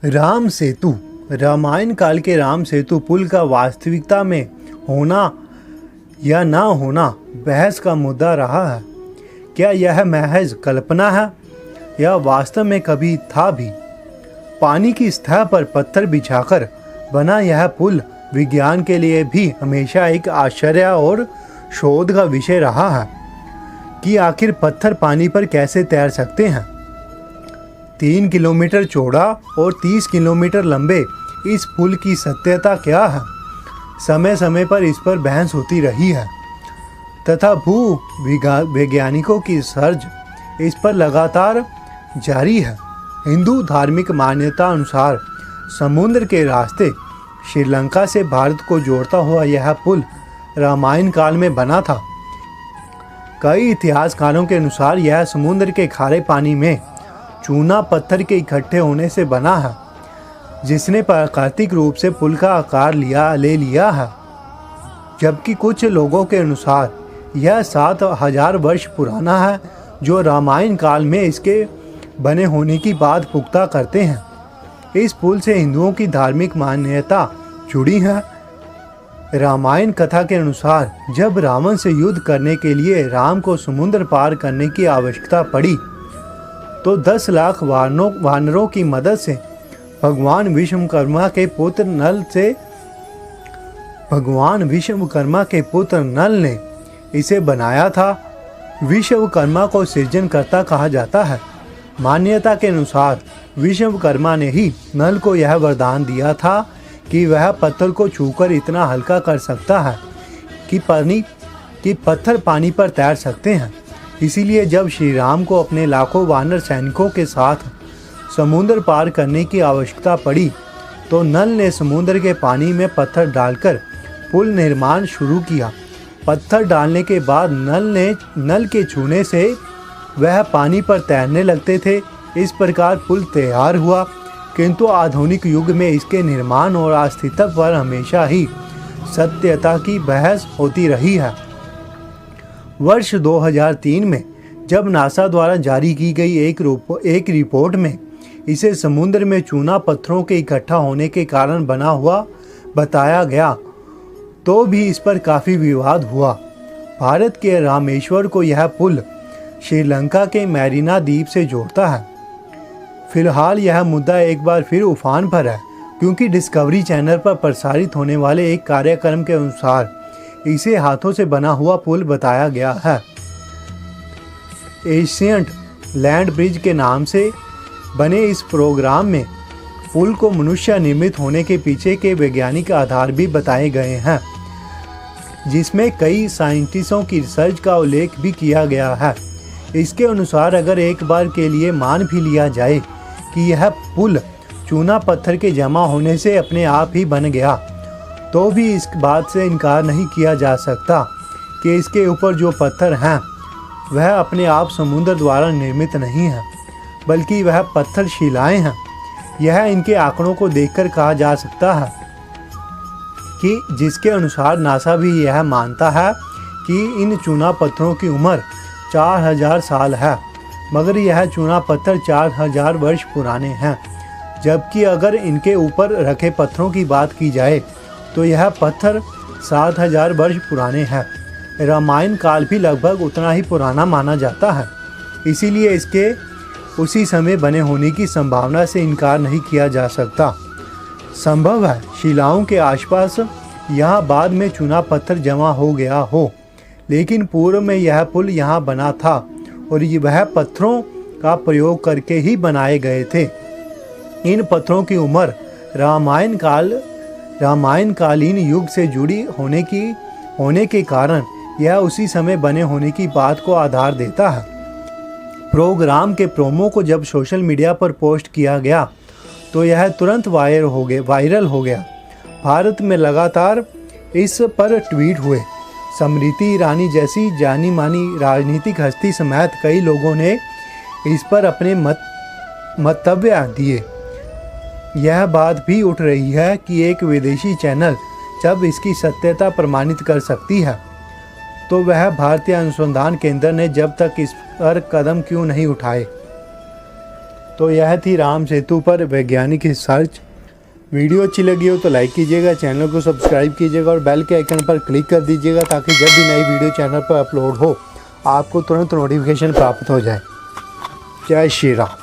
राम सेतु। रामायण काल के राम सेतु पुल का वास्तविकता में होना या ना होना बहस का मुद्दा रहा है। क्या यह महज कल्पना है या वास्तव में कभी था भी? पानी की सतह पर पत्थर बिछाकर बना यह पुल विज्ञान के लिए भी हमेशा एक आश्चर्य और शोध का विषय रहा है कि आखिर पत्थर पानी पर कैसे तैर सकते हैं। 3 किलोमीटर चौड़ा और 30 किलोमीटर लंबे इस पुल की सत्यता क्या है? समय समय पर इस पर बहस होती रही है तथा भू वैज्ञानिकों की सर्च इस पर लगातार जारी है। हिंदू धार्मिक मान्यता अनुसार समुद्र के रास्ते श्रीलंका से भारत को जोड़ता हुआ यह पुल रामायण काल में बना था। कई इतिहासकारों के अनुसार यह समुद्र के खारे पानी में चूना पत्थर के इकट्ठे होने से बना है, जिसने प्राकृतिक रूप से पुल का आकार ले लिया है। जबकि कुछ लोगों के अनुसार यह 7000 वर्ष पुराना है, जो रामायण काल में इसके बने होने की बात पुख्ता करते हैं। इस पुल से हिंदुओं की धार्मिक मान्यता जुड़ी है। रामायण कथा के अनुसार जब रावण से युद्ध करने के लिए राम को समुद्र पार करने की आवश्यकता पड़ी तो 10 लाख वानरों की मदद से भगवान विश्वकर्मा के पुत्र नल ने इसे बनाया था। विश्वकर्मा को सृजनकर्ता कहा जाता है। मान्यता के अनुसार विश्वकर्मा ने ही नल को यह वरदान दिया था कि वह पत्थर को छूकर इतना हल्का कर सकता है कि पत्थर पानी पर तैर सकते हैं। इसीलिए जब श्री राम को अपने लाखों वानर सैनिकों के साथ समुद्र पार करने की आवश्यकता पड़ी तो नल ने समुद्र के पानी में पत्थर डालकर पुल निर्माण शुरू किया। पत्थर डालने के बाद नल के छूने से वह पानी पर तैरने लगते थे। इस प्रकार पुल तैयार हुआ, किंतु आधुनिक युग में इसके निर्माण और अस्तित्व पर हमेशा ही सत्यता की बहस होती रही है। वर्ष 2003 में जब नासा द्वारा जारी की गई एक रिपोर्ट में इसे समुद्र में चूना पत्थरों के इकट्ठा होने के कारण बना हुआ बताया गया तो भी इस पर काफ़ी विवाद हुआ। भारत के रामेश्वर को यह पुल श्रीलंका के मैरिना द्वीप से जोड़ता है। फिलहाल यह मुद्दा एक बार फिर उफान पर है, क्योंकि डिस्कवरी चैनल पर प्रसारित होने वाले एक कार्यक्रम के अनुसार इसे हाथों से बना हुआ पुल बताया गया है। एशियंट लैंड ब्रिज के नाम से बने इस प्रोग्राम में पुल को मनुष्य निर्मित होने के पीछे के वैज्ञानिक आधार भी बताए गए हैं, जिसमें कई साइंटिस्टों की रिसर्च का उल्लेख भी किया गया है। इसके अनुसार अगर एक बार के लिए मान भी लिया जाए कि यह पुल चूना पत्थर के जमा होने से अपने आप ही बन गया, तो भी इस बात से इनकार नहीं किया जा सकता कि इसके ऊपर जो पत्थर हैं वह अपने आप समुद्र द्वारा निर्मित नहीं है, बल्कि वह पत्थर शिलाएं हैं। यह इनके आंकड़ों को देखकर कहा जा सकता है कि जिसके अनुसार नासा भी यह मानता है कि इन चूना पत्थरों की उम्र 4000 साल है, मगर यह चूना पत्थर 4000 वर्ष पुराने हैं। जबकि अगर इनके ऊपर रखे पत्थरों की बात की जाए तो यह पत्थर 7000 वर्ष पुराने हैं। रामायण काल भी लगभग उतना ही पुराना माना जाता है, इसीलिए इसके उसी समय बने होने की संभावना से इनकार नहीं किया जा सकता। संभव है शिलाओं के आसपास यहाँ बाद में चूना पत्थर जमा हो गया हो, लेकिन पूर्व में यह पुल यहाँ बना था और वह पत्थरों का प्रयोग करके ही बनाए गए थे। इन पत्थरों की उम्र रामायणकालीन युग से जुड़ी होने के कारण यह उसी समय बने होने की बात को आधार देता है। प्रोग्राम के प्रोमो को जब सोशल मीडिया पर पोस्ट किया गया तो यह तुरंत वायरल हो गया। भारत में लगातार इस पर ट्वीट हुए। स्मृति ईरानी जैसी जानी मानी राजनीतिक हस्ती समेत कई लोगों ने इस पर अपने मंतव्य दिए। यह बात भी उठ रही है कि एक विदेशी चैनल जब इसकी सत्यता प्रमाणित कर सकती है तो वह भारतीय अनुसंधान केंद्र ने जब तक इस पर कदम क्यों नहीं उठाए। तो यह थी राम सेतु पर वैज्ञानिक रिसर्च। वीडियो अच्छी लगी हो तो लाइक कीजिएगा, चैनल को सब्सक्राइब कीजिएगा और बेल के आइकन पर क्लिक कर दीजिएगा ताकि जब भी नई वीडियो चैनल पर अपलोड हो आपको तुरंत नोटिफिकेशन प्राप्त हो जाए। जय श्री राम।